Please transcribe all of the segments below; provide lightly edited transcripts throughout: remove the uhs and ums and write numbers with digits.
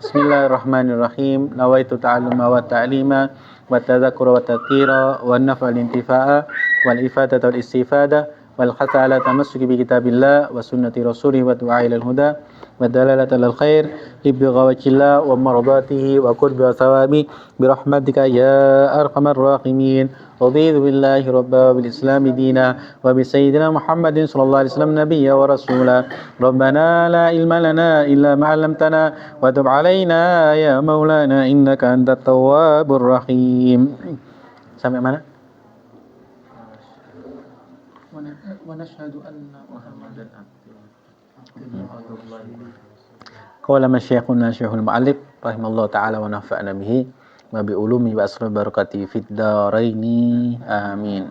Bismillahirrahmanirrahim. Nawaitu ta'alluma wa ta'lima wa tadzakkura wa tadhkira wa nafa al-intifa'a wal ifadata wal istifada wal hatha ala tamassuki bi kitabillah wa sunnati rasulih wa du'a ila al-huda wa dalalata lil khair libgha wajhillah wa mardatihi wa qurbi wa thawabi bi rahmatika ya arhamar rahimin. Raditu billahi rabba bil islam dina wa bi sayyidina Muhammadin sallallahu alaihi wasallam nabiyya wa rasula. Rabbana la ilma lana illa ma 'allamtana wa tub 'alaina ya maulana innaka antat tawwabur rahim. Sampai mana? Wa nashhadu anna Muhammadan qala masyayikhuna syekhul mu'allif rahimallahu ta'ala wa nafa'ana bihi wa bi ulumi wa asrar barakati fid dharaini amin.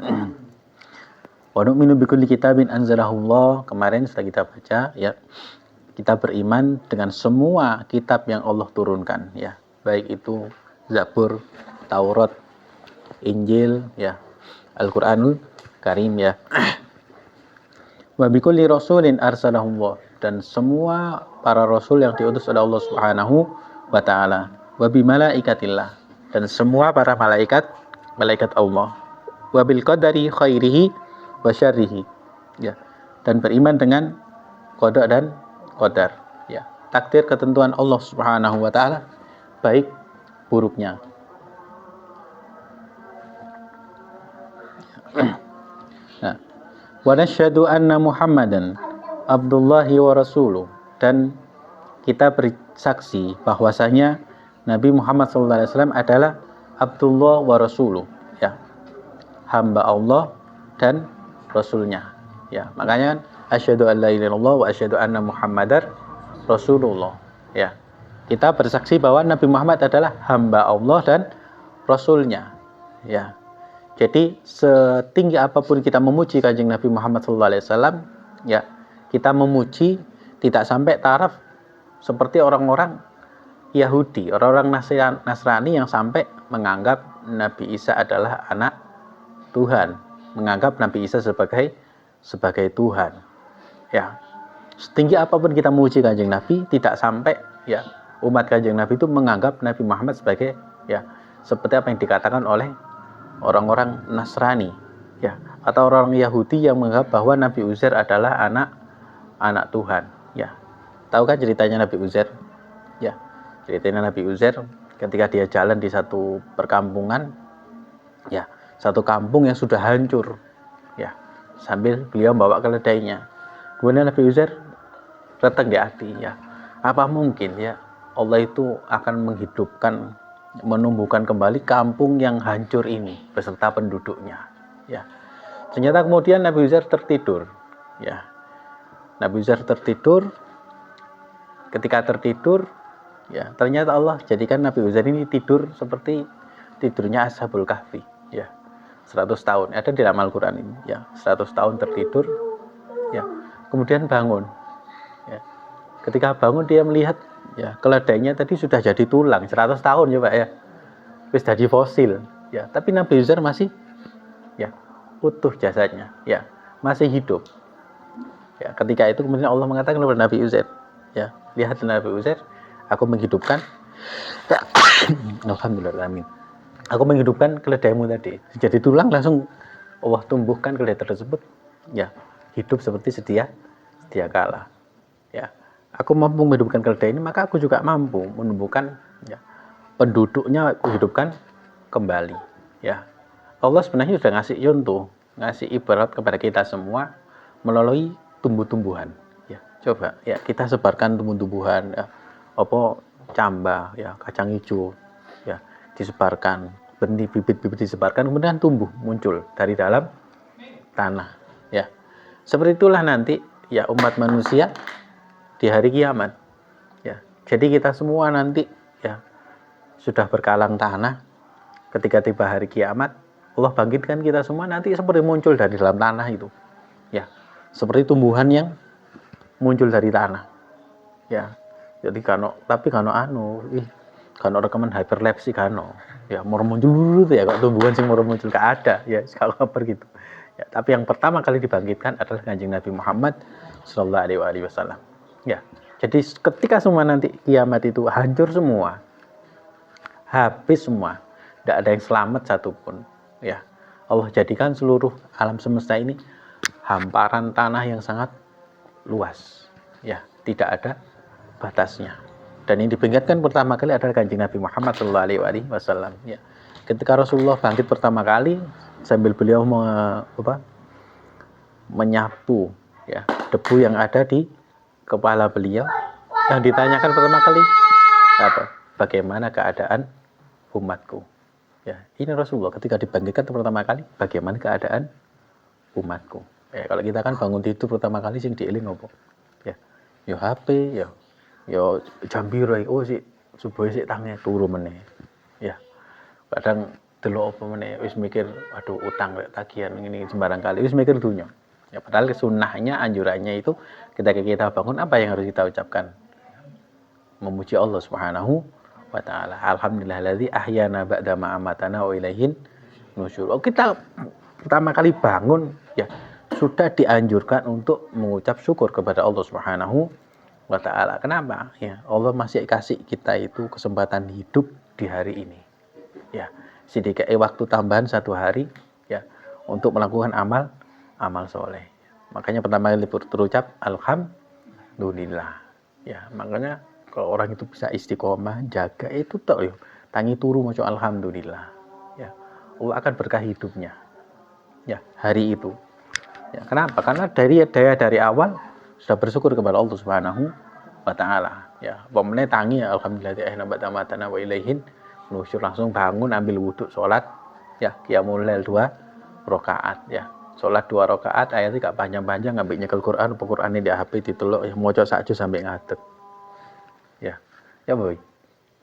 Wa nu'minu bi kulli kitabin anzalahullah. Kemarin sudah kita baca ya. Kita beriman dengan semua kitab yang Allah turunkan ya. Baik itu Zabur, Taurat, Injil ya, Al-Qur'anul Karim ya. Wa bi kulli rasulin arsalahullah, dan semua para rasul yang diutus oleh Allah Subhanahu wa taala. Wa bi malaikatillah, dan semua para malaikat Allah. Wa bil qadari khairihi wa syarrihi ya, dan beriman dengan qada dan qadar ya, takdir ketentuan Allah Subhanahu wa taala baik buruknya. Nah, wa nasyhadu anna Muhammadan abdullahi wa rasuluh, dan kita bersaksi bahwasanya Nabi Muhammad SAW adalah Abdullah wa Rasuluh ya, hamba Allah dan Rasulnya ya. Makanya asyhadu an la ilaha illallah wa asyhadu anna Muhammadar Rasulullah ya. Kita bersaksi bahwa Nabi Muhammad adalah hamba Allah dan Rasulnya ya. Jadi setinggi apapun kita memuji Kanjeng Nabi Muhammad SAW ya, kita memuji tidak sampai taraf seperti orang-orang Yahudi, orang-orang Nasrani yang sampai menganggap Nabi Isa adalah anak Tuhan, menganggap Nabi Isa sebagai Tuhan. Ya. Setinggi apapun kita memuji Kanjeng Nabi, tidak sampai ya umat Kanjeng Nabi itu menganggap Nabi Muhammad sebagai ya seperti apa yang dikatakan oleh orang-orang Nasrani ya, atau orang Yahudi yang menganggap bahwa Nabi Uzair adalah anak Tuhan ya. Tahu kan ceritanya Nabi Uzair? Ya. Ceritanya Nabi Uzair ketika dia jalan di satu perkampungan ya, satu kampung yang sudah hancur ya, sambil beliau bawa keledainya. Kemudian Nabi Uzair datang di hati ya, apa mungkin ya Allah itu akan menghidupkan, menumbuhkan kembali kampung yang hancur ini beserta penduduknya ya. Ternyata kemudian Nabi Uzair tertidur ya. Nabi Uzair tertidur. Ketika tertidur ya, ternyata Allah jadikan Nabi Uzair ini tidur seperti tidurnya Ashabul Kahfi ya, 100 tahun. Ada di dalam Al-Quran ini ya, 100 tahun tertidur ya, kemudian bangun ya. Ketika bangun dia melihat ya, keledainya tadi sudah jadi tulang 100 tahun ya Pak ya, wis jadi fosil ya, tapi Nabi Uzair masih ya utuh jasadnya ya, masih hidup ya. Ketika itu kemudian Allah mengatakan kepada Nabi Uzair ya, lihat Nabi Uzair, aku menghidupkan alhamdulillah amin, aku menghidupkan keledaimu tadi jadi tulang, langsung Allah tumbuhkan keledai tersebut ya, hidup seperti sedia kala ya. Aku mampu menghidupkan keledai ini, maka aku juga mampu menumbuhkan ya, penduduknya, aku hidupkan kembali ya. Allah sebenarnya sudah ngasih contoh, ngasih ibarat kepada kita semua melalui tumbuh-tumbuhan ya. Coba ya kita sebarkan tumbuh-tumbuhan ya, apa camba ya, kacang hijau ya, disebarkan, benih bibit-bibit disebarkan, kemudian tumbuh muncul dari dalam tanah ya. Seperti itulah nanti ya umat manusia di hari kiamat ya. Jadi kita semua nanti ya sudah berkalang tanah, ketika tiba hari kiamat Allah bangkitkan kita semua nanti seperti muncul dari dalam tanah itu ya, seperti tumbuhan yang muncul dari tanah ya. Jadi kano rekaman hyperlapse kano ya, mau muncul ya, kok tumbuhan sing mau muncul gak ada ya, kalau begitu ya. Tapi yang pertama kali dibangkitkan adalah Kanjeng Nabi Muhammad sallallahu alaihi wasallam ya. Jadi ketika semua nanti kiamat itu hancur semua, habis semua, tidak ada yang selamat satupun, ya Allah jadikan seluruh alam semesta ini hamparan tanah yang sangat luas, ya tidak ada batasnya. Dan yang diperingatkan pertama kali adalah Kanjeng Nabi Muhammad SAW. Ya. Ketika Rasulullah bangkit pertama kali, sambil beliau menyapu ya debu yang ada di kepala beliau, yang ditanyakan pertama kali apa? Bagaimana keadaan umatku? Ya, ini Rasulullah ketika dibangkitkan pertama kali, bagaimana keadaan umatku? Ya, kalau kita kan bangun tidur pertama kali sing dieling opo? Ya, yo HP, yo jam piro oh sik subuh sik tangi turu meneh. Ya. Kadang delok apa meneh wis mikir aduh utang rek tagihan ngene sembarang kali wis mikir dunya. Ya padahal sunnahnya anjurannya itu ketika kita bangun apa yang harus kita ucapkan? Memuji Allah Subhanahu wa taala. Alhamdulillahilladzi ahyana ba'da ma amatana wa ilaihin nusyur. Oh, kita pertama kali bangun ya sudah dianjurkan untuk mengucap syukur kepada Allah Subhanahu wa taala. Kenapa? Ya, Allah masih kasih kita itu kesempatan hidup di hari ini. Ya, sedikit waktu tambahan 1 hari ya untuk melakukan amal soleh. Makanya pertama kali terucap alhamdulillah. Ya, makanya kalau orang itu bisa istiqomah jaga itu tok yo. Tangi turu maca alhamdulillah. Ya, Allah akan berkah hidupnya. Ya, hari itu. Ya, kenapa? Karena dari awal sudah bersyukur kepada Allah Subhanahu wa taala. Ya, pomene tangi ya alhamdulillah ahna ba'damatana wa ilaihin nusyur, langsung bangun ambil wudhu sholat ya qiyamul lail 2 rakaat ya. Sholat 2 rakaat ayatnya gak panjang-panjang, ngambil nyekel Quran, Qurannya di HP ditelok ya maca sak juz sampai ngadeg. Ya. Ya boy.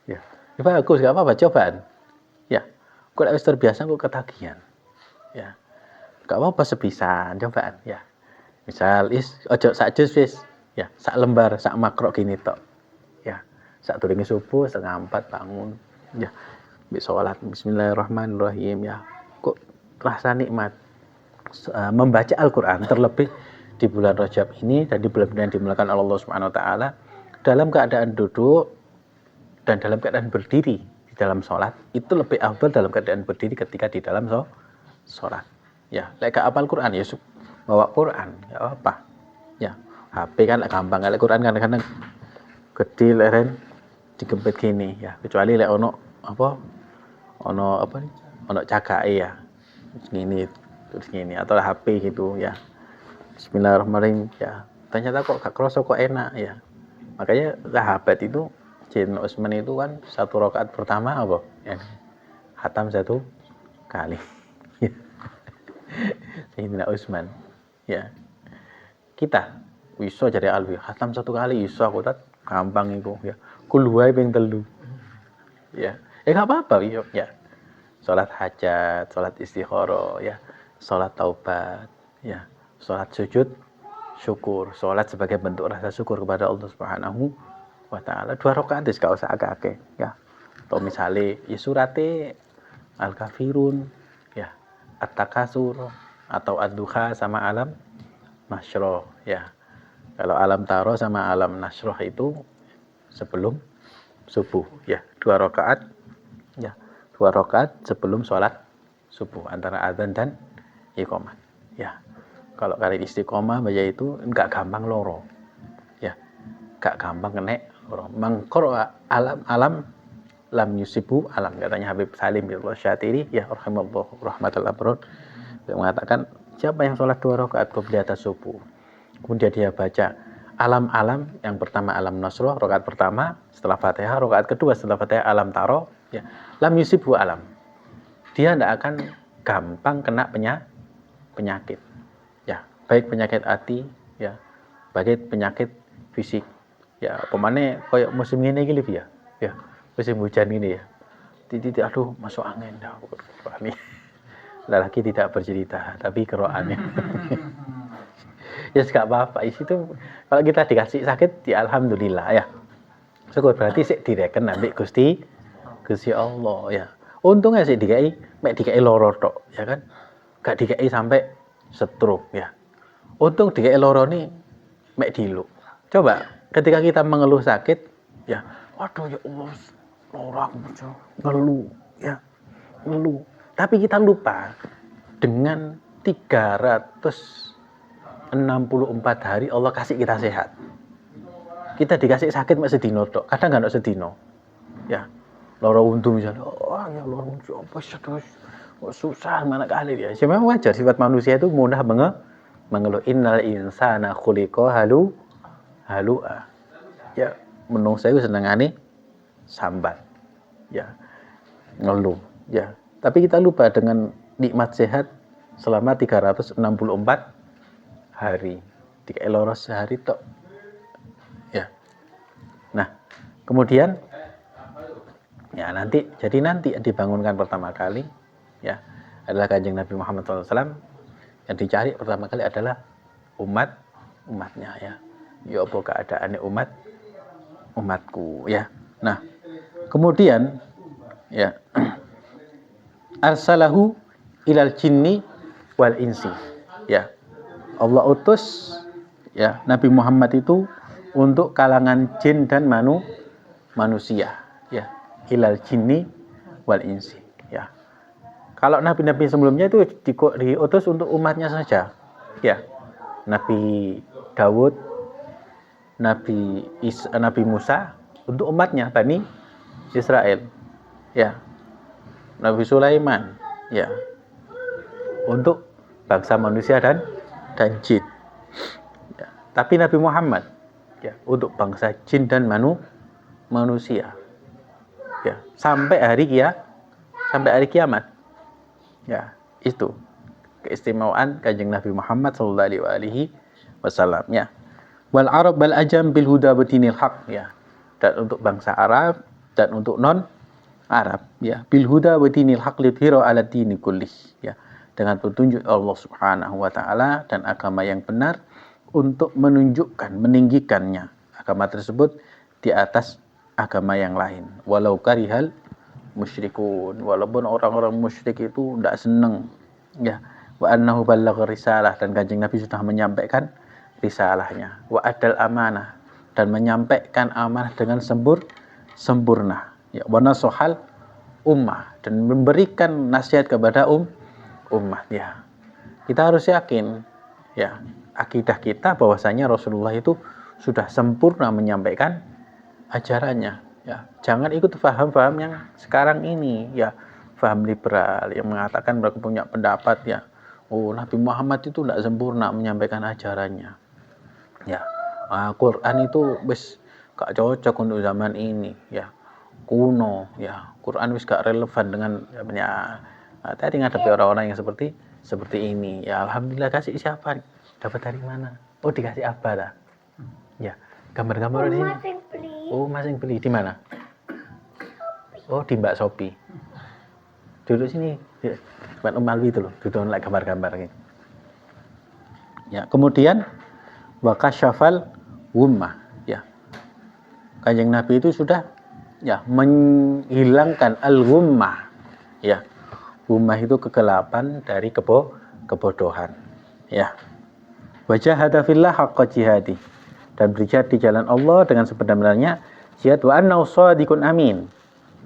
Ya. Ya bagus, gak apa-apa cobaan. Ya. Kok wis terbiasa kok ketagihan. Ya. Gak apa-apa sebisan cobaan ya. Misal ojo sak juz wis ya, sak lembar, sak makro gini tok. Ya. Sak durunge subuh 3:30 bangun. Ya. Sholat bismillahirrahmanirrahim ya. Kok rasa nikmat membaca Al-Qur'an terlebih di bulan Rajab ini dan di bulan-bulan dimulakan Allah Subhanahu wa taala dalam keadaan duduk dan dalam keadaan berdiri di dalam sholat itu lebih afdal dalam keadaan berdiri ketika di dalam sholat. Ya, lek gak hafal Quran ya bawa Quran, enggak apa-apa. Ya, HP kan gampang, lek Quran kadang-kadang gede leren digempet gini ya, kecuali lek ono cagake ya. Terus gini atau HP gitu ya. Bismillahirrahmanirrahim ya. Ternyata kok gak kerasa kok enak ya. Makanya sahabat itu Sayyidina Utsman itu kan 1 rakaat pertama apa? Ya. Khatam 1 kali. Sayyidina Utsman. Ya. Kita iso jare alwi khatam 1 kali iso aku tat gampang iku ya. Kul wae ping 3. Ya. Enggak apa-apa ya. Salat hajat, salat istikharah ya. Salat taubat ya. Salat sujud syukur, salat sebagai bentuk rasa syukur kepada Allah Subhanahu wa taala. 2 rakaat wis gak usah akeh-akeh ya. Atau misale ya surate Al-Kafirun ya, At-Takasur atau Ad-Duha sama Alam Nasroh ya. Kalau Alam Taro sama Alam Nasroh itu sebelum subuh ya, 2 rakaat ya. 2 rakaat sebelum sholat subuh antara adzan dan iqamah ya. Kalau kalian istiqomah baca itu enggak gampang loro ya, enggak gampang kena loro. Mangkor alam lam yusibu alam, katanya Habib Salim bin Syatiri ya rahimallahu rahmatal abrad, dia mengatakan siapa yang sholat 2 rakaat qabla atas subuh kemudian dia baca alam-alam, yang pertama alam nasroh rakaat pertama setelah Fatihah, rakaat kedua setelah Fatihah alam taro ya, lam yusibu alam, dia tidak akan gampang kena penyakit ya, baik penyakit hati ya, baik penyakit fisik ya. Pemane koyo musim ini iki ya ya, musim hujan ini ya, titik aduh masuk angin dah ini lelaki tidak bercerita tapi keroannya ya gak apa-apa itu. Kalau kita dikasih sakit ya alhamdulillah ya, syukur, berarti sik direken ambek Gusti Allah ya. Untungnya sih dikai loro tok ya kan, gak dikai sampai stroke ya. Untung dikai loro nih mek diluk. Coba ketika kita mengeluh sakit, ya, waduh ya Allah, orang ngeluh, ya, ngeluh. Tapi kita lupa dengan 364 hari Allah kasih kita sehat. Kita dikasih sakit mek sedino tok, kadang enggak sedino. Ya. Lara untu misalnya, oh ya lara untu apa sih terus susah mana kali dia. Memang wajar sifat manusia itu mudah mengeluh. Innal insana khuliqa halu'a. Ya, menungsa itu senengane sambat. Ya. Ngeluh, ya. Tapi kita lupa dengan nikmat sehat selama 364 hari. Dikai lara sehari tok. Ya. Nah, kemudian ya nanti dibangunkan pertama kali ya adalah Kanjeng Nabi Muhammad SAW. Yang dicari pertama kali adalah umatnya ya. Ya apa keadaannya umatku ya. Nah, kemudian ya arsalahu ilal jinni wal insi ya. Allah utus ya Nabi Muhammad itu untuk kalangan jin dan manusia ya. Ilal jinni wal insi ya. Kalau nabi-nabi sebelumnya itu diutus untuk umatnya saja ya. Nabi Dawud, Nabi Musa untuk umatnya Bani Israel ya. Nabi Sulaiman ya untuk bangsa manusia dan jin ya. Tapi Nabi Muhammad ya untuk bangsa jin dan manusia ya sampai hari kiamat ya. Itu keistimewaan Kanjeng Nabi Muhammad sallallahu alaihi wasallam ya. Wal arab bal ajam bil huda wa dinil haq ya. Dan untuk bangsa Arab dan untuk non Arab ya, bil huda wa dinil haq lidhira ala dini kullih ya, dengan petunjuk Allah Subhanahu wa taala dan agama yang benar untuk menunjukkan meninggikannya agama tersebut di atas agama yang lain. Walau karihal musyrikun, walaupun orang-orang musyrik itu tidak senang ya. Wa annahu ballagha risalah, dan Kanjeng Nabi sudah menyampaikan risalahnya. Wa adal amanah, dan menyampaikan amanah dengan sempurna ya. Wa nasahal ummah, dan memberikan nasihat kepada ummah ya. Kita harus yakin ya, akidah kita bahwasanya Rasulullah itu sudah sempurna menyampaikan ajarannya ya. Jangan ikut paham-paham yang sekarang ini ya, paham liberal yang mengatakan mereka punya pendapat ya, oh Nabi Muhammad itu tidak sempurna menyampaikan ajarannya ya. Quran itu wis gak cocok untuk zaman ini ya, kuno ya, Quran wis gak relevan dengan ya. Tadi ngadepi orang-orang yang seperti ini ya. Alhamdulillah, kasih siapa? Dapat dari mana? Oh, dikasih apa dah? Ya, gambar-gambar di sini. Oh, masing beli di mana? Oh, di Mbak Sopi. Duduk sini. Mbak Umalwi itu loh, duduk like gambar-gambar gitu. Ya, kemudian wa kasyafal ummah ya. Kanjeng Nabi itu sudah ya menghilangkan al-ghummah ya. Ummah itu kegelapan dari kebodohan ya. Wa jahada fillah haqqa jihadi, dan berjihad di jalan Allah dengan sebenar-benarnya jihad. Wa annahu shadiqun amin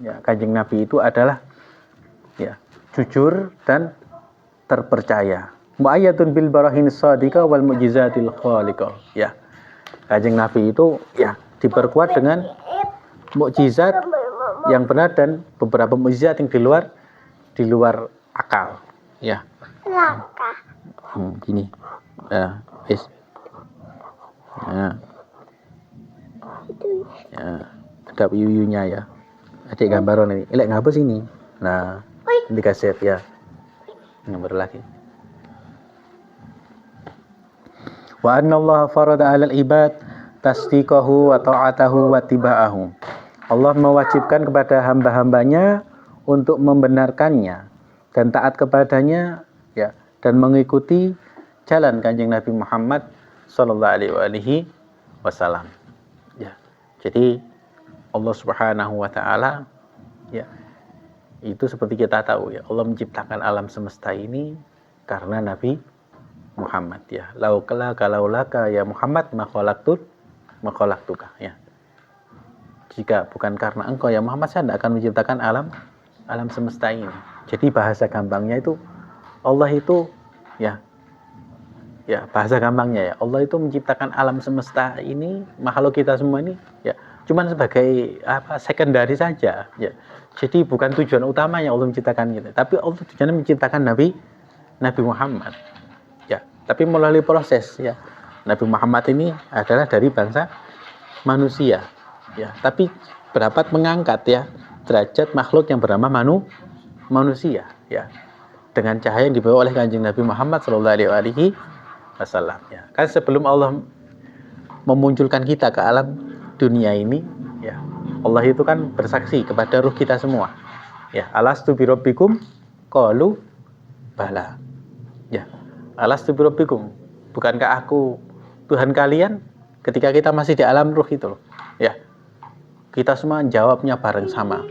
ya. Kanjeng Nabi itu adalah ya jujur dan terpercaya. Mu'ayyadun bil barahin shadiqah wal mu'jizatil khaliqah ya. Kanjeng Nabi itu ya diperkuat dengan mukjizat yang benar dan beberapa mukjizat yang di luar akal ya. Gini ya, wis ya. Ya, ada yuyunya ya. Adik gambaran ini. Elek ngapus ini. Nah, ini kaset ya. Gambar lagi. Wa anna Allah farada 'alal ibad tasdiqahu wa ta'atahu wa tiba'ahu. Allah mewajibkan kepada hamba-hambanya untuk membenarkannya dan taat kepadanya ya, dan mengikuti jalan Kanjeng Nabi Muhammad sallallahu alaihi wasallam ya. Jadi Allah Subhanahu wa taala ya, itu seperti kita tahu ya, Allah menciptakan alam semesta ini karena Nabi Muhammad ya. Laulaka ya Muhammad ma khalaqtul khalaqtuka, ya. Jika bukan karena engkau ya Muhammad, saya tidak akan menciptakan alam semesta ini. Jadi bahasa gampangnya itu Allah itu ya bahasa gampangnya ya Allah itu menciptakan alam semesta ini, makhluk kita semua ini ya cuman sebagai sekundari saja ya. Jadi bukan tujuan utamanya Allah menciptakan kita, tapi Allah tujuannya menciptakan Nabi Muhammad ya. Tapi melalui proses ya, Nabi Muhammad ini adalah dari bangsa manusia ya, tapi berdapat mengangkat ya derajat makhluk yang bernama manusia ya, dengan cahaya yang dibawa oleh Kanjeng Nabi Muhammad sallallahu alaihi wasallam ya. Kan sebelum Allah memunculkan kita ke alam dunia ini ya, Allah itu kan bersaksi kepada ruh kita semua ya, alastu birabbikum qalu bala ya, alastu birabbikum, bukankah aku Tuhan kalian? Ketika kita masih di alam ruh itu loh ya, kita semua jawabnya bareng sama,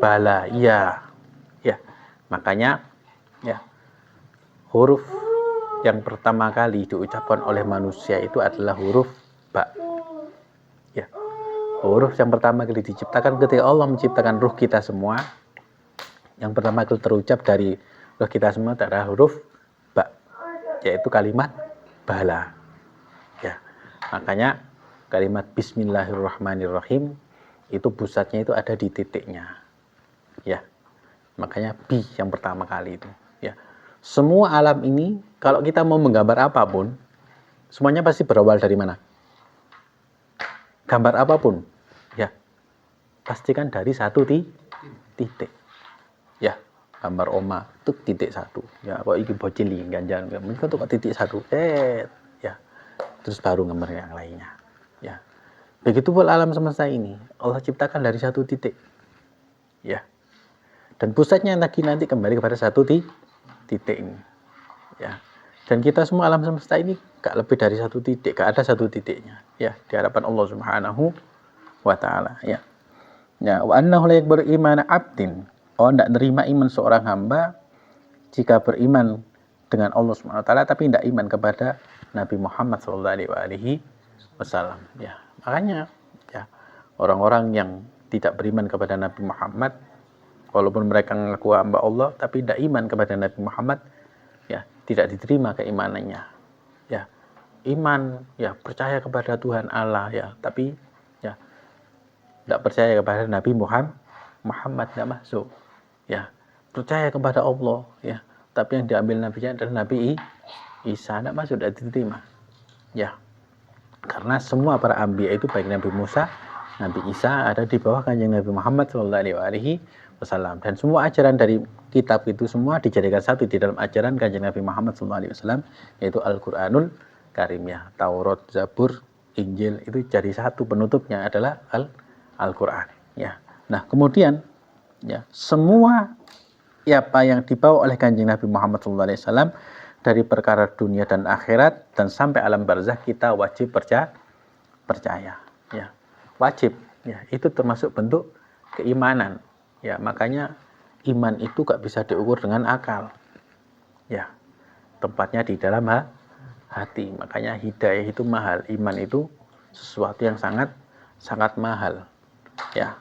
bala, iya ya. Makanya ya huruf yang pertama kali diucapkan oleh manusia itu adalah huruf ba ya. Huruf yang pertama kali diciptakan ketika Allah menciptakan ruh kita semua, yang pertama kali terucap dari ruh kita semua adalah huruf ba, yaitu kalimat bala ya. Makanya kalimat Bismillahirrahmanirrahim itu pusatnya itu ada di titiknya ya. Makanya bi yang pertama kali itu ya. Semua alam ini kalau kita mau menggambar apapun, semuanya pasti berawal dari mana? Gambar apapun ya pastikan dari satu titik ya. Gambar oma itu titik satu ya, kok iki bocil ganjar mungkin tuh titik satu ya, terus baru gambar yang lainnya ya. Begitu pula alam semesta ini Allah ciptakan dari satu titik ya, dan pusatnya nanti kembali kepada satu titik ini ya. Dan kita semua alam semesta ini gak lebih dari satu titik, gak ada satu titiknya ya di hadapan Allah Subhanahu wa taala ya. Ya, wa annahu la yakbaru imana abdin, Allah tidak nerima iman seorang hamba jika beriman dengan Allah Subhanahu wa taala tapi tidak iman kepada Nabi Muhammad sallallahu alaihi wasallam ya. Makanya ya orang-orang yang tidak beriman kepada Nabi Muhammad, walaupun mereka mengaku hamba Allah tapi tidak iman kepada Nabi Muhammad ya, tidak diterima keimanannya ya. Iman ya percaya kepada Tuhan Allah ya, tapi ya tidak percaya kepada Nabi Muhammad tidak masuk ya. Percaya kepada Allah ya, tapi yang diambil nabinya adalah Nabi Isa, tidak masuk, tidak diterima ya. Karena semua para anbiya itu baik Nabi Musa, Nabi Isa ada di bawah Kanjeng Nabi Muhammad sallallahu alaihi wasallam, dan semua ajaran dari kitab itu semua dijadikan satu di dalam ajaran Kanjeng Nabi Muhammad sallallahu alaihi wasallam, yaitu Al-Qur'anul Karim ya. Taurat, Zabur, Injil itu jadi satu, penutupnya adalah Al-Qur'an ya. Nah, kemudian ya semua apa yang dibawa oleh Kanjeng Nabi Muhammad sallallahu alaihi wasallam dari perkara dunia dan akhirat dan sampai alam barzakh kita wajib percaya ya. Wajib ya, itu termasuk bentuk keimanan ya. Makanya iman itu gak bisa diukur dengan akal ya, tempatnya di dalam hati. Makanya hidayah itu mahal, iman itu sesuatu yang sangat mahal ya.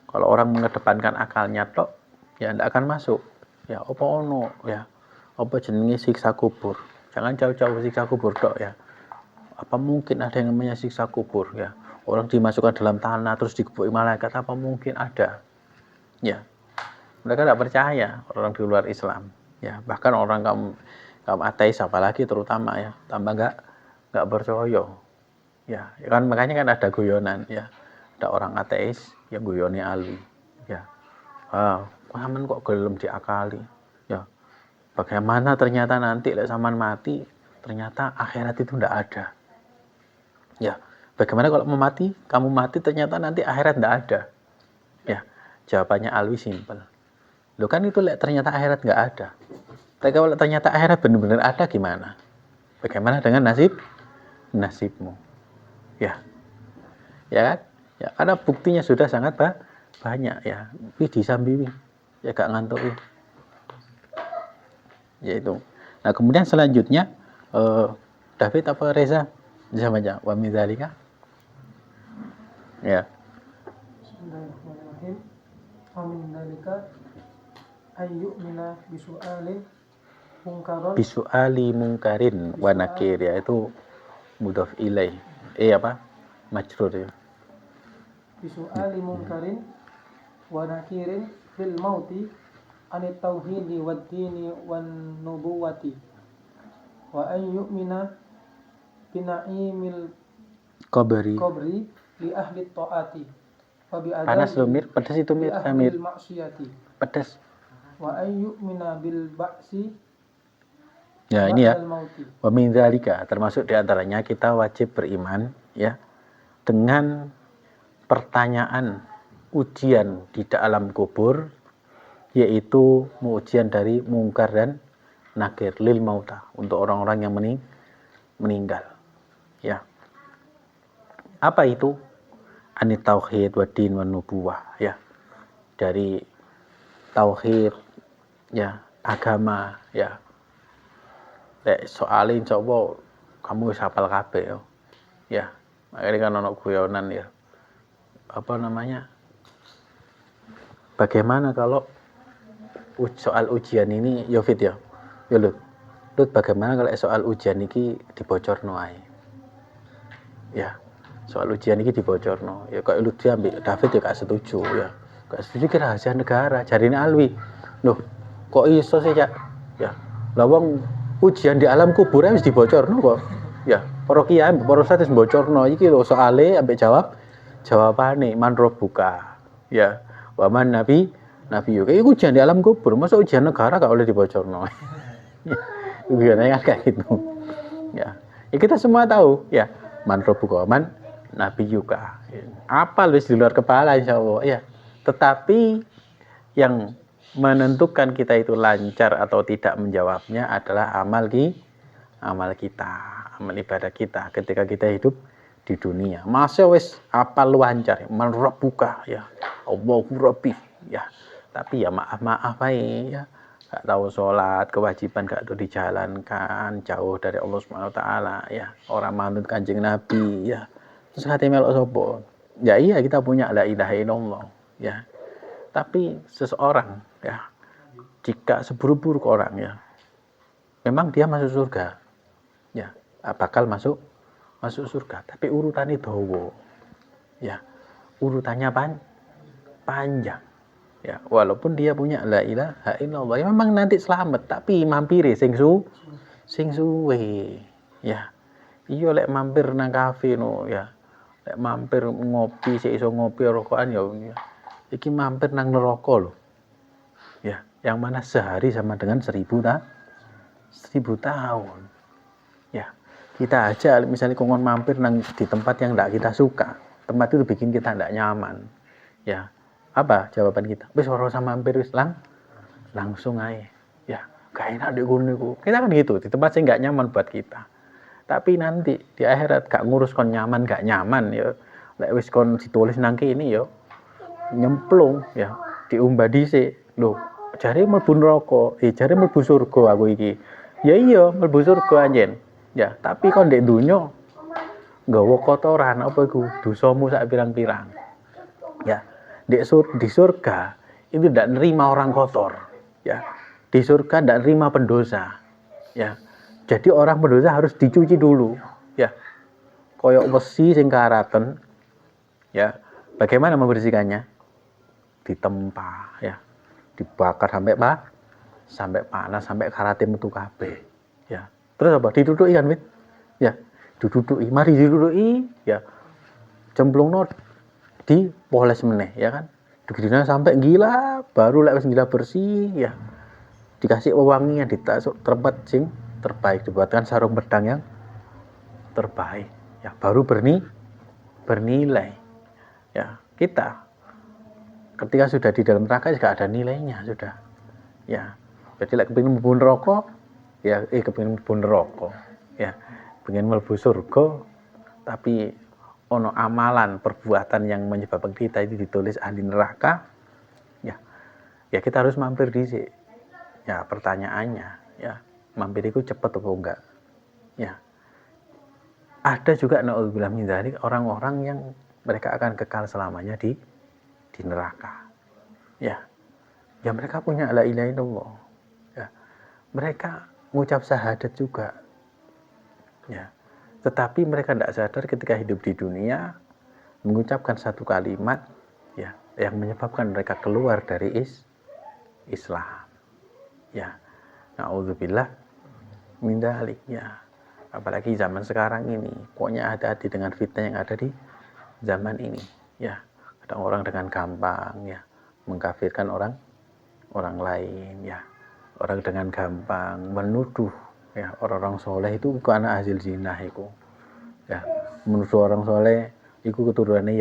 Kalau orang mengedepankan akalnya tok ya tidak akan masuk ya. Apa ono ya, apa jenenge siksa kubur, jangan jauh-jauh siksa kubur tok ya. Apa mungkin ada yang namanya siksa kubur ya? Orang dimasukkan dalam tanah terus dikubuki malaikat, apa mungkin ada ya? Mereka tidak percaya, orang di luar Islam ya. Bahkan orang kaum ateis apalagi terutama ya, tambah nggak percaya ya. Kan makanya kan ada guyonan ya, ada orang ateis yang guyone alwi ya. Kamu kok gelem diakali ya, bagaimana ternyata nanti lek sampean mati ternyata akhirat itu tidak ada ya. Bagaimana kalau kamu mati ternyata nanti akhirat tidak ada ya. Jawabannya alwi simpel, lo kan itu lek ternyata akhirat nggak ada. Tapi kalau ternyata akhirat benar-benar ada gimana? Bagaimana dengan nasibmu ya? Ya kan ya, karena buktinya sudah sangat banyak ya. Wih disambi ya gak ngantuk yaitu. Nah, kemudian selanjutnya David apa Reza bisa baca wa min dzalika? Ya. Bismillahirrahmanirrahim. Amin dalika ayyumina bisu'alin mungkaron. Bisu'ali mungkarin wa nakir, ya itu mudhaf ilaih. Apa? Majrur ya. Bisu'ali mungkarin wa nakirin bil mauti anit tauhidi wad dini wan nubuwati wa an yu'mina bina'imil Qabri li ahli ta'ati wa bi panas lo Mir, pedas itu Mir, Amir. Maksiyati Pedas. Wa an yu'mina bil ba'si. Ya ini ya. Wa min dzalika, termasuk diantaranya kita wajib beriman ya dengan pertanyaan ujian di alam kubur, yaitu ujian dari mungkar dan nakir lil mauta, untuk orang-orang yang meninggal. Ya. Apa itu? Anit tauhid wa din wa nubuwah, ya. Dari tauhid ya, agama ya. Soalnya insyaallah kamu wis hafal kabeh ya. Ya. Makanya kan ono guyonan ya. Apa namanya? Bagaimana kalau soal ujian ini ya Fit ya? Ya Lut, bagaimana kalau soal ujian ini dibocorno ae? Ya, soal ujian ini dibocorno. Ya kok Lut ambil David ya gak setuju ya. Gak setuju ki rahasia negara, jarine Alwi. Loh, kok iso sih, Cak? Ya. Lah wong ujian di alam kubur wis dibocorno kok. Ya, para kiai, para ustaz wis bocorno iki lho soale ambek jawabane man buka. Ya, waman nabi yuk. Itu ujian di alam kubur, masa ujian negara gak boleh dibocorno. Ujiannya kan kayak gitu. Ya, kita semua tahu ya, man buka, man nabi yuka. Apa wis di luar kepala insyaallah ya. Tetapi yang menentukan kita itu lancar atau tidak menjawabnya adalah amal kita, amal ibadah kita ketika kita hidup di dunia. Masa wis apal lancar, man rabbuka ya, Allahu rabbi ya. Tapi ya maaf ae ya. Gak tahu sholat, kewajiban gak tuh dijalankan, jauh dari Allah Subhanahu wa taala ya. Orang manut Kanjeng Nabi ya. Terus hati melok sapa? Ya iya, kita punya la ilaha illallah ya. Tapi seseorang ya, jika seburuk-buruk orang ya, memang dia masuk surga ya, bakal masuk surga, tapi urutannya dawa ya, urutannya panjang ya, walaupun dia punya la ilaha illallah ya, memang nanti selamat, tapi mampiri sing suwe ya. Iya lek mampir nang kafe no ya, lek mampir ngopi sik iso ngopi rokokan ya, iki mampir nang neraka loh ya, yang mana sehari sama dengan 1000 tahun ya. Kita aja misalnya kongon mampir nang di tempat yang tidak kita suka, tempat itu bikin kita tidak nyaman ya, apa jawaban kita? Wis ora usah mampir, wis langsung aja ya, gak enak di gunung. Kita kan gitu, di tempat yang nggak nyaman buat kita. Tapi nanti di akhirat gak ngurus kon nyaman gak nyaman ya, lek wis kon ditulis nang kene ya nyemplung ya, diumbah dhisik lho, jare mlebu neraka, jare mlebu surga aku iki. Ya iya mlebu surga anjen ya, tapi kon ndek donya nggawa kotoran apa iku dosamu sak pirang-pirang ya. Di surga itu tidak nerima orang kotor ya, di surga tidak nerima pendosa ya. Jadi orang pendosa harus dicuci dulu ya, koyok besi sing karaten ya. Bagaimana membersihkannya? Ditempa ya, dibakar sampai panas, sampai karate metu kabeh ya. Terus apa? Diduduki kan Wit ya, diduduki, mari diduduki ya, cemplungno dipoles meneh ya kan, digedina sampai gila, baru lek wis gila bersih ya, dikasih wewangian, ditasuk tempat sing terbaik, dibuatkan sarung pedang yang terbaik ya, baru bernilai ya. Kita ketika sudah di dalam neraka juga ada nilainya sudah ya. Jadi lek kepengin mlebu neraka ya, kepengin mlebu neraka ya, pengen mlebu surga, tapi ono amalan perbuatan yang menyebabkan kita itu ditulis ahli neraka ya, ya kita harus mampir dhisik ya. Pertanyaannya ya, mampir itu cepet atau enggak ya. Ada juga naudzubillah min dzalik orang-orang yang mereka akan kekal selamanya di neraka. Ya. Ya mereka punya la ilaha illallah. Ya. Mereka mengucap syahadat juga. Ya. Tetapi mereka tidak sadar ketika hidup di dunia mengucapkan satu kalimat ya yang menyebabkan mereka keluar dari Islam. Ya. Nauzubillah min dzalik ya. Apalagi zaman sekarang ini, pokoknya hati-hati dengan fitnah yang ada di zaman ini. Ya. Kadang orang dengan gampang ya mengkafirkan orang lain ya, orang dengan gampang menuduh ya orang-orang soleh itu anak hasil zina itu ya, menuduh orang soleh itu keturunannya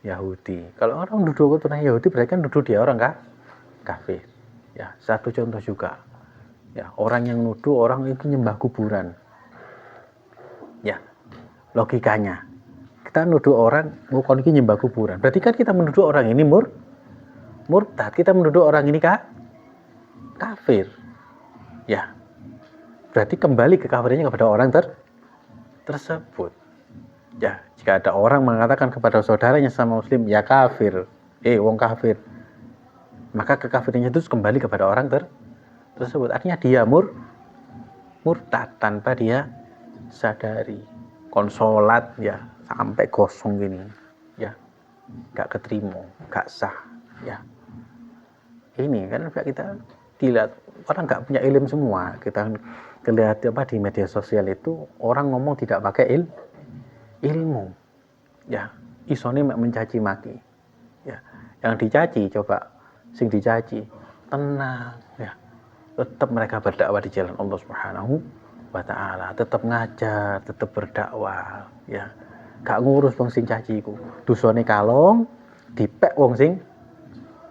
Yahudi. Kalau orang menuduh keturunan Yahudi berarti kan menuduh dia orang kafir ya. Satu contoh juga ya, orang yang nuduh orang itu nyembah kuburan ya, logikanya kita nuduh orang bukan ini nyembah kuburan, berarti kan kita menuduh orang ini murtad, kita menuduh orang ini kafir ya, berarti kembali kekafirannya kepada orang tersebut ya. Jika ada orang mengatakan kepada saudaranya sama muslim ya kafir, wong kafir, maka kekafirannya itu kembali kepada orang tersebut, artinya dia murtad tanpa dia sadari. Konsolat ya sampai kosong gini ya, gak keterima, gak sah ya. Ini kan kita dilihat orang nggak punya ilmu semua. Kita lihat di media sosial itu orang ngomong tidak pakai ilmu ya, isone mencaci maki ya. Yang dicaci coba sing dicaci tenang ya, tetap mereka berdakwah di jalan Allah Subhanahu wa taala, tetap ngajar, tetap berdakwah ya, gak ngurus wong sing caci iku, dosane kalong dipek wong sing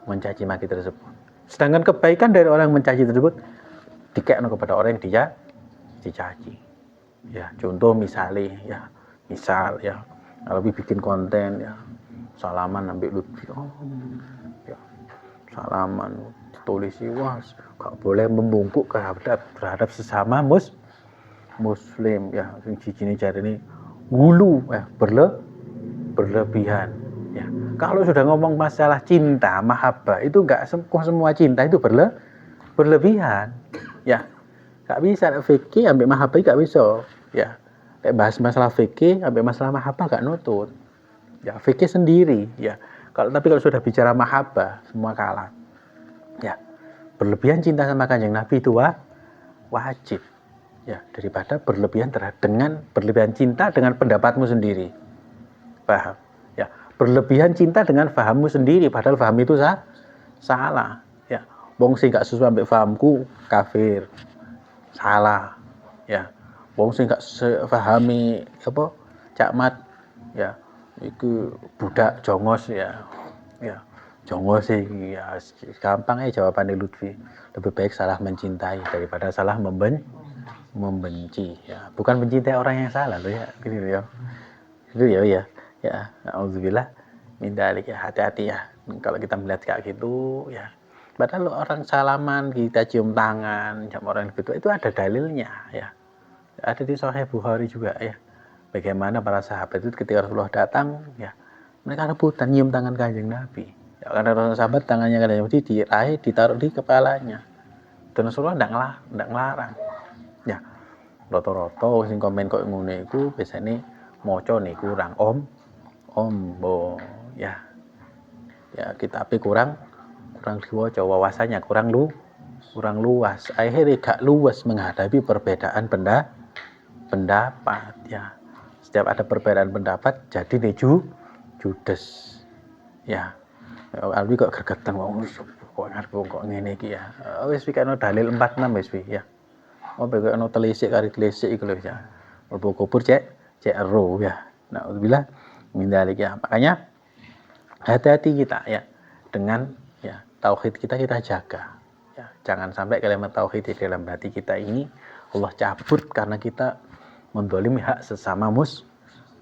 mencaci maki tersebut. Sedangkan kebaikan dari orang yang mencaci tersebut dikekno kepada orang yang dia dicaci. Ya, contoh misal ya, kalau bikin konten ya, salaman ambil Lutfi, ya, salaman tulisi was, gak boleh membungkuk terhadap sesama muslim ya, sing jijine jarine gulu ya, berlebihan. Ya, kalau sudah ngomong masalah cinta, mahabbah itu enggak semua cinta itu berlebihan. Ya, enggak bisa fikih ambil mahabbah enggak bisa. Ya, kayak bahas masalah fikih ambil masalah mahabbah enggak nutut. Ya, fikih sendiri. Ya, kalau sudah bicara mahabbah semua kalah. Ya, berlebihan cinta sama Kanjeng Nabi itu wajib. Ya, daripada berlebihan berlebihan cinta dengan pendapatmu sendiri. Paham? Berlebihan cinta dengan fahammu sendiri, padahal faham itu salah ya. Wong sing gak sesuai ambek fahamku kafir, salah ya. Wong sing gak fahami apa cakmat ya, itu budak jongos ya jongos sih ya. Gampang jawabannya Lutfi, lebih baik salah mencintai daripada salah membenci ya. Bukan mencintai orang yang salah loh ya, gitu ya. Itu ya, auzubillah min dzalik ya, hati-hati ya kalau kita melihat kayak gitu ya. Padahal orang salaman kita cium tangan sama orang itu ada dalilnya ya. Ada di Sahih Bukhari juga ya. Bagaimana para sahabat itu ketika Rasulullah datang ya, mereka rebutan nyium tangan Kanjeng Nabi. Ya, karena Rasulullah sahabat tangannya Kanjeng Nabi diraih, ditaruh di kepalanya. Dan Rasulullah enggak ngelarang. Ya. Roto-roto sing komen kok ngene iku biasane maca nih kurang ombo ya kitabnya kurang diwaca, wawasannya kurang luas, akhirnya gak luas menghadapi perbedaan pendapat ya. Setiap ada perbedaan pendapat jadi nih judes ya. Alwi kok gregetan kok ngene iki ya. Wis pikirno dalil 46 wis ya. Ono telisik kari telisik iku lho ya. Mlebu kubur cek ero ya. Nauzubillah min dzalik ya. Makanya hati-hati kita ya dengan ya tauhid kita jaga ya. Jangan sampai kalimat tauhid di dalam hati kita ini Allah cabut karena kita mendolimi hak sesama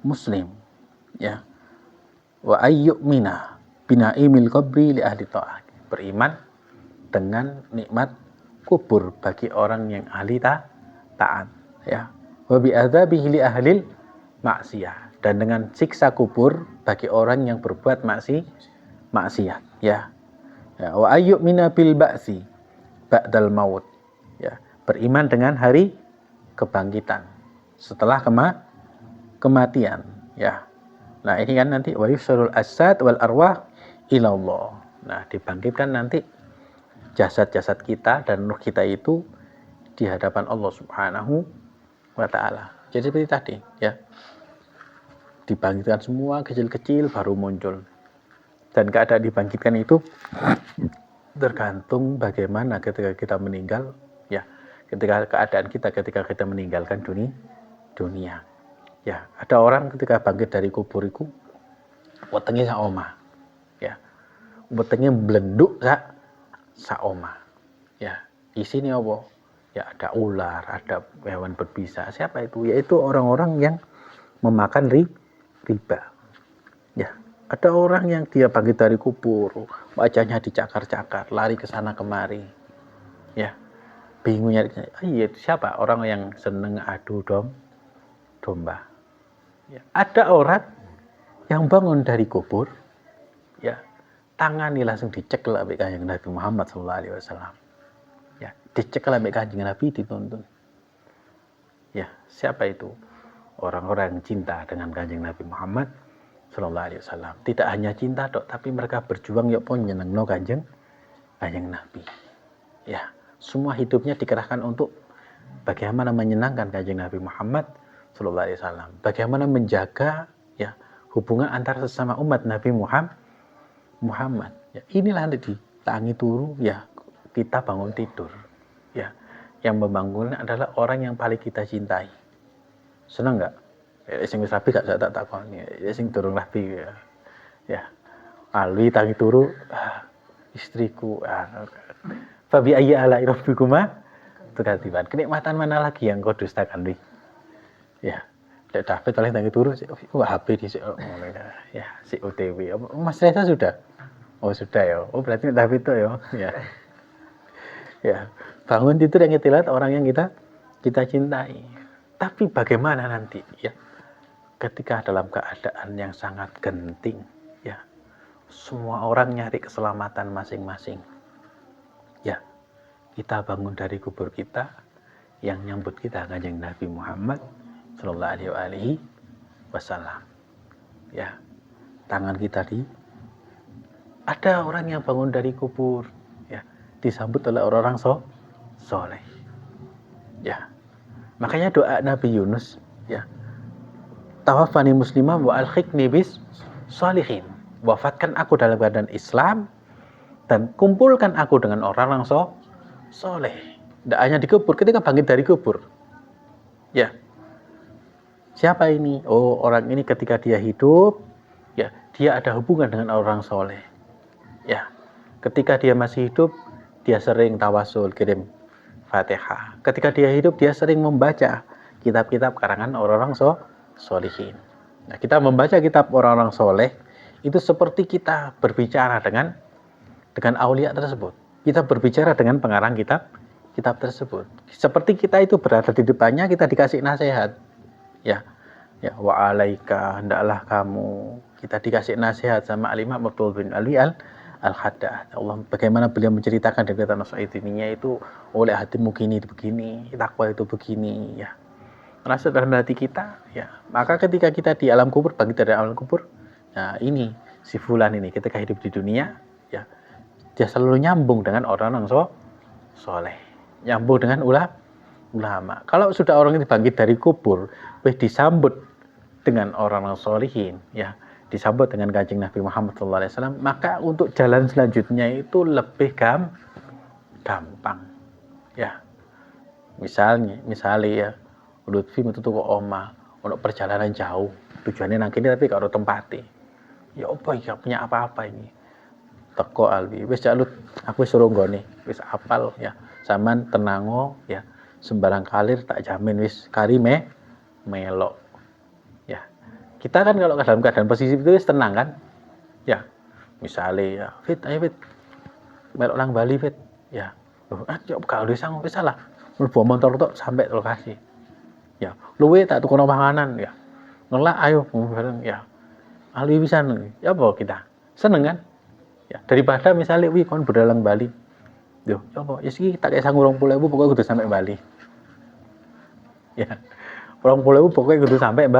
muslim ya. Wa ayyumina binaimil qabri li ahli ta'ah, beriman dengan nikmat kubur bagi orang yang ahli taat ya. Wa bi adzabihi li ahli maksiyah, dan dengan siksa kubur bagi orang yang berbuat maksiat, ya. Ya, wa ayyumina bil ba'si ba'dal maut, ya, beriman dengan hari kebangkitan setelah kematian, ya. Nah, ini kan nanti wa yusyarul asad wal arwah ilallah. Nah, dibangkitkan nanti jasad-jasad kita dan ruh kita itu di hadapan Allah Subhanahu wa taala. Jadi seperti tadi, ya. Dibangkitkan semua kecil-kecil baru muncul. Dan keadaan dibangkitkan itu tergantung bagaimana ketika kita meninggal, ya. Ketika keadaan kita ketika kita meninggalkan dunia. Ya, ada orang ketika bangkit dari kubur itu wetenge sak omah. Ya. Wetenge blenduk sak omah. Ya, isinya apa? Ya, ada ular, ada hewan berbisa. Siapa itu? Yaitu orang-orang yang memakan riba. Ya, ada orang yang dia bangkit dari kubur, wajahnya dicakar-cakar, lari ke sana kemari. Ya. Bingung nyari, iya siapa? Orang yang seneng adu domba. Ya. Ada orang yang bangun dari kubur, ya, tangannya langsung dicekel oleh Kanjeng Nabi Muhammad SAW. Ya, dicekel oleh Kanjeng Nabi, dituntun. Ya, siapa itu? Orang-orang yang cinta dengan Kanjeng Nabi Muhammad SAW. Tidak hanya cinta dok, tapi mereka berjuang ya pun nyenengno Kanjeng Nabi. Ya, semua hidupnya dikerahkan untuk bagaimana menyenangkan Kanjeng Nabi Muhammad SAW. Bagaimana menjaga, ya, hubungan antar sesama umat Nabi Muhammad. Ya, inilah nanti tangi turu, ya, kita bangun tidur. Ya, yang membangun adalah orang yang paling kita cintai. Senang nggak? Ya, sing wis rapi gak tak takoni. Ya, sing durung rapi, ya. Ya. Alwi tangi turu, istriku. Fabi ayya ala rabbikuma tukadiban. Kenikmatan mana lagi yang kau dustakan, Wi? Ya. Dek David paling tangi turu, HP di ya, si OTW. Mas Reza sudah? Oh, sudah ya. Oh, berarti David itu ya. Ya. Ya. Bangun tidur yang kita lihat orang yang kita cintai. Tapi bagaimana nanti, ya? Ketika dalam keadaan yang sangat genting, ya. Semua orang nyari keselamatan masing-masing. Ya. Kita bangun dari kubur kita, yang nyambut kita Kanjeng Nabi Muhammad sallallahu alaihi wasallam. Ya. Tangan kita ada orang yang bangun dari kubur, ya, disambut oleh orang-orang soleh. Ya. Makanya doa Nabi Yunus, ya. Tawaffani muslimah wa alhiqni bis sholihin. Wafatkan aku dalam keadaan Islam dan kumpulkan aku dengan orang-orang soleh. Tidak hanya di kubur, ketika bangkit dari kubur. Ya. Siapa ini? Oh, orang ini ketika dia hidup, ya, dia ada hubungan dengan orang soleh. Ya. Ketika dia masih hidup, dia sering tawasul, kirim Fatihah. Ketika dia hidup, dia sering membaca kitab-kitab karangan orang-orang solihin. Nah, kita membaca kitab orang-orang soleh, itu seperti kita berbicara dengan aulia tersebut. Kita berbicara dengan pengarang kitab tersebut. Seperti kita itu berada di depannya, kita dikasih nasihat. Ya. Ya, wa alaika, hendaklah kamu. Kita dikasih nasihat sama Al-Imam Abdul bin Ali Al-Haddad. Allah, bagaimana beliau menceritakan dari kata Nasaidinya itu, oleh hatimu begini, takwa itu begini, ya. Rasa dalam hati kita, ya. Maka ketika kita di alam kubur, bangkit dari alam kubur, nah ini si fulan ini ketika hidup di dunia, ya, dia selalu nyambung dengan orang-orang soleh, nyambung dengan ulama. Kalau sudah orang ini bangkit dari kubur, disambut dengan orang-orang solihin, ya, disambut dengan Kanjeng Nabi Muhammad SAW, maka untuk jalan selanjutnya itu lebih gampang. Ya, misalnya ya, Lutfi metu toko oma, untuk perjalanan jauh, tujuannya nang kene tapi karo tempati. Ya apa ya, punya apa-apa ini? Teko Alwi, wis Lut, aku wis suruh nggone, wis apal ya. Saman tenango ya, sembarang kalir tak jamin wis kari melok. Ya. Kita kan kalau dalam keadaan posisi itu wis tenang kan? Ya. Misalnya ya, Fit, ayo Fit. Melok nang Bali Fit. Ya. Yo kalau disang wis salah. Mlebu motor tok sampai lokasi. Ya, luwe tak tukono panganan ya. ngelak ayo bareng ya. Alwi pisan. Ya apa kita? Seneng kan? Ya, daripada misalnya kon bedalang Bali. Yo, ya apa? Ya siki tak kaya 20.000 pokoknya kudu sampai Bali. Ya. 20.000 pokoknya kudu sampai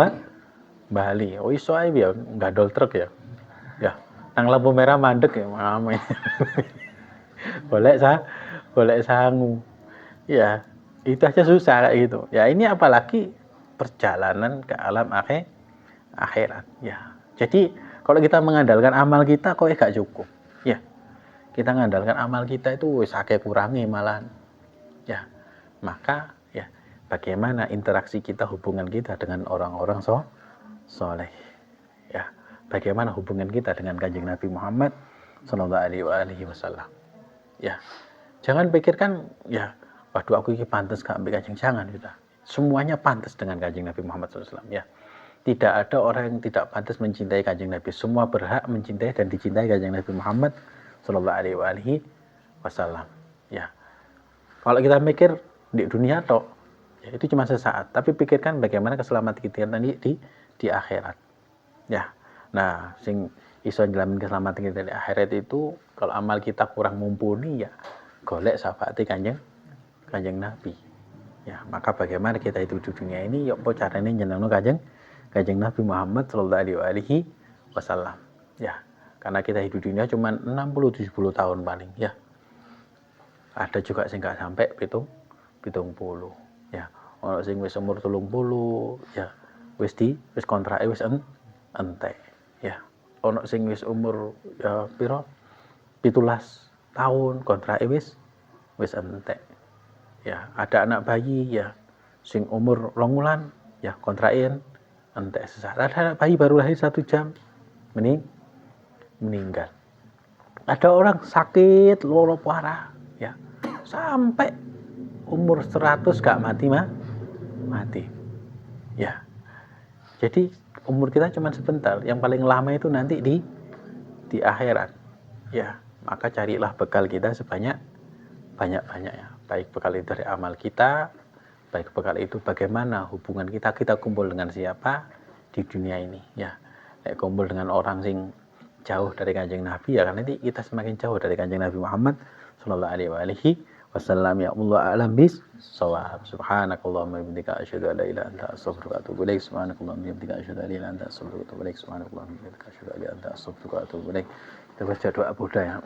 Bali. Oh iso ae ya gadol truk ya. Ya, nang lampu merah mandek ya mame. Boleh sangu. Ya, itu aja susah kayak gitu. Ya, ini apalagi perjalanan ke alam akhirat. Ya. Jadi, kalau kita mengandalkan amal kita kok gak cukup. Ya. Kita mengandalkan amal kita itu wis akeh kurangi malahan. Ya. Maka ya, bagaimana interaksi kita, hubungan kita dengan orang-orang soleh. Ya. Bagaimana hubungan kita dengan Kanjeng Nabi Muhammad sallallahu alaihi wasallam. Ya. Jangan pikirkan ya, waduh aku ini pantas gak ambil Kanjeng, jangan kita. Semuanya pantas dengan Kanjeng Nabi Muhammad SAW ya. Tidak ada orang yang tidak pantas mencintai Kanjeng Nabi. Semua berhak mencintai dan dicintai Kanjeng Nabi Muhammad sallallahu alaihi wasallam. Ya. Kalau kita mikir di dunia tok, ya itu cuma sesaat. Tapi pikirkan bagaimana keselamatan kita nanti di akhirat. Ya. Nah, sing iso njalamin keselamatan kita di akhirat itu kalau amal kita kurang mumpuni ya golek syafaate Kanjeng Nabi. Ya, maka bagaimana kita itu di dunia ini, yuk po carane nyenengno Kanjeng Nabi Muhammad sallallahu alaihi wasallam. Ya, karena kita hidup di dunia cuma 60-70 tahun paling ya. Ada juga sing gak sampai 70. Ya, ono sing wis umur 30 ya, wis kontrake wis entek. Ya, ono sing wis umur ya piro? 17 tahun kontrake wis entek. Ya, ada anak bayi ya sing umur 2 wulan ya kontrain entek sesaat. Ada anak bayi baru lahir 1 jam meninggal. Ada orang sakit loro parah ya sampai umur 100 gak mati. Ya. Jadi umur kita cuma sebentar. Yang paling lama itu nanti di akhirat. Ya, maka carilah bekal kita banyak-banyaknya. Baik bekal itu dari amal kita, baik bekal itu bagaimana hubungan kita kumpul dengan siapa di dunia ini. Ya, kumpul dengan orang sing jauh dari Kanjeng Nabi ya, karena nanti kita semakin jauh dari Kanjeng Nabi Muhammad sallallahu alaihi wasallam. Ya Allah a'lam bis-shawab. Subhanakallahumma wa bihamdika asyhadu an la ilaha illa anta astaghfiruka wa atubu ilaik. Subhanakallahumma wa bihamdika asyhadu an la ilaha illa anta astaghfiruka wa atubu ilaik. Subhanakallahumma wa bihamdika asyhadu an la ilaha illa anta astaghfiruka wa atubu ilaik. Kita baca doa Buddha ya.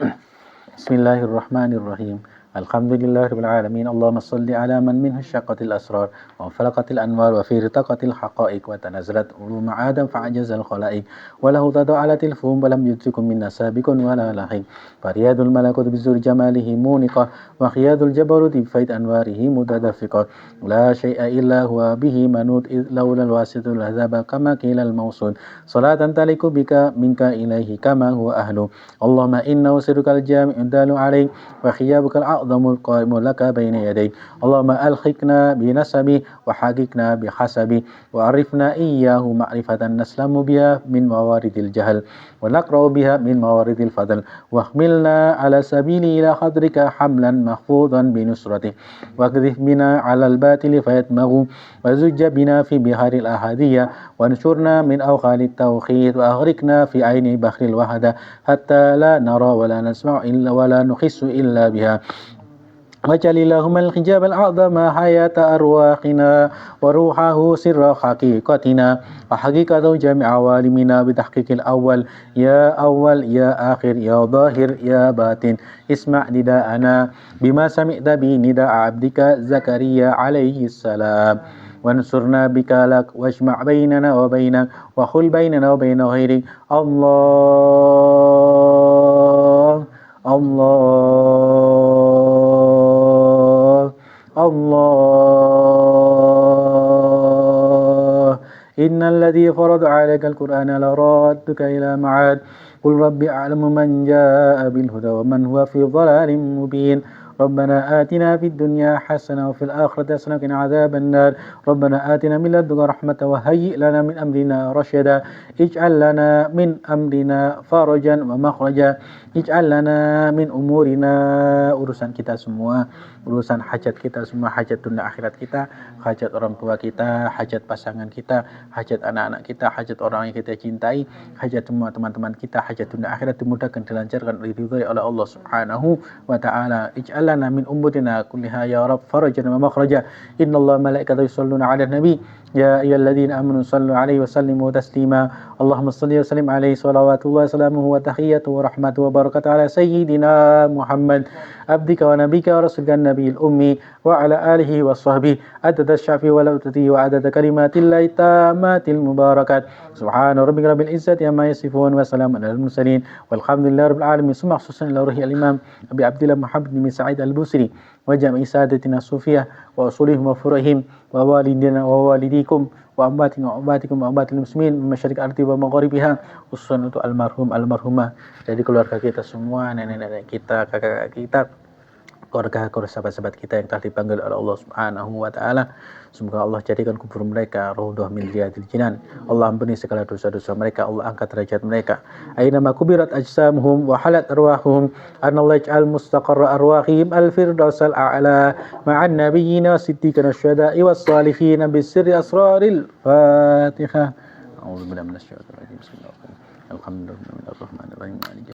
Bismillahirrahmanirrahim. Alhamdulillahirabbil alamin. Allahumma shalli ala man minhu syaqqatil asrar wa falaqatil anwar wa fi ritaqatil haqa'iq wa tanazzalat ulum adam fa'ajazal khalaiq wa lahu tada'alatil fum wa lam yudrikum minna sabiqun wa la lahiq fariyadul malakut bizur jamalihi muniqa wa khiyadul jabarut bi faid anwarihi mutadafiqat la syai'a illa huwa bihi manut laulal wasitul hadzaba kama qilal mawsud salatan taliku bika minka ilaihi kama huwa ahlu. Allahumma inna sirrukal jami'un dalu alaik wa khiyabukal a'zamul qa'imu laka bayna yadayk. Allahumma alhiqna bi nasabi wa haqiqna bi hasabi wa arifna iyyahu ma'rifatan naslamu biha min mawaridil jahal wa naqra'u biha min mawaridil fadl wa ahmilna ala sabili ila khadrika hamlan mahfudan bi nusrati wa qdhif bina ala al-batili fayatmaghu wa zujja bina fi biharil ahadiyya wa anshurna min awqalit tawhid wa aghrikna fi aini bahril wahda hatta la nara wa la nasma'u illa wa la nukhissu illa biha. وَاجْعَلِ اللَّهُمَّ الْحِجَابَ الْأَعْظَمَ حَيَاةَ أَرْوَاحِنَا وَرُوحَهُ سِرَّ حَقِيقَتِنَا وَحَقِيقَةَ جَمِيعَ عَوَالِمِنَا بِتَحْقِيقِ الْأَوَّلِ يَا أَوَّلِ يَا آخِرِ يَا ظَاهِرِ يَا بَاطِنِ اسْمَعْ نِدَاءَنَا بِمَا سَمِعْتَ بِهِ نِدَاءَ عَبْدِكَ زَكَرِيَّا عَلَيْهِ السَّلَامُ وانصرنا بك لك واجمع بيننا وبينك وخل بيننا وبين غيرك. الله الله الله إن الذي فرض عليك القرآن لرادك إلى معاد قل ربي أعلم من جاء بالهدى ومن هو في ضلال مبين ربنا آتنا في الدنيا حسنة وفي الآخرة حسنة وقنا عذاب النار ربنا آتنا من لدنك رحمة وهيئ لنا من أمرنا رشدا اجعل لنا من أمرنا فرجا ومخرجا اجعل لنا من أمورنا urusan kita semua, urusan hajat kita semua, hajat dunia akhirat kita, hajat orang tua kita, hajat pasangan kita, hajat anak-anak kita, hajat orang yang kita cintai, hajat semua teman-teman kita, hajat dunia akhirat dimudahkan, dilancarkan, diridhoi oleh Allah Subhanahu wa ta'ala. Ij'al lana min umurina kulliha ya Rabb farajan wa makhraja. Innallaha malaikatahu yusholluna 'alan nabi يا أيها الذين آمنوا صلوا عليه وسلموا تسليما اللهم صل وسلم عليه صلوات الله وسلامه وتحيته ورحمته وبركاته على سيدنا محمد عبدك ونبيك ورسولك النبي الأمي وعلى آله وصحبه عدد الشعب والأبتدي وعدد كلمات الله التامات المباركات سبحان ربك رب العزة عما يصفون وسلام على المرسلين والحمد لله رب العالمين ثم خصوصا إلى روح الإمام أبي عبد الله محمد بن سعيد البوصيري وجميع سادتنا الصوفية وأصولهم وفروعهم ووالدنا ووالديكم وأمواتنا وأمواتكم وأموات المسلمين من مشارق الأرض ومغاربها khususnya untuk almarhumah dari keluarga kita semua, nenek-nenek kita, kakak-kakak kita, keluarga sahabat-sahabat kita yang telah dipanggil oleh Allah Subhanahu wa ta'ala. Semoga Allah jadikan kubur mereka raudhah min riyadil jinan. Allah ampuni segala dosa-dosa mereka, Allah angkat derajat mereka. Aina ma kubirat ajsamuhum wa halat arwahuhum, anallahu yaj'al mustaqarra arwahihim al-firdausal a'la ma'an nabiyyina was-siddiqina wasyuhada'i was-salihin bisirri asraril Fatihah. A'udzu billahi minasyaitonir rajim. Bismillahirrahmanirrahim. Alhamdulillahirabbil alamin.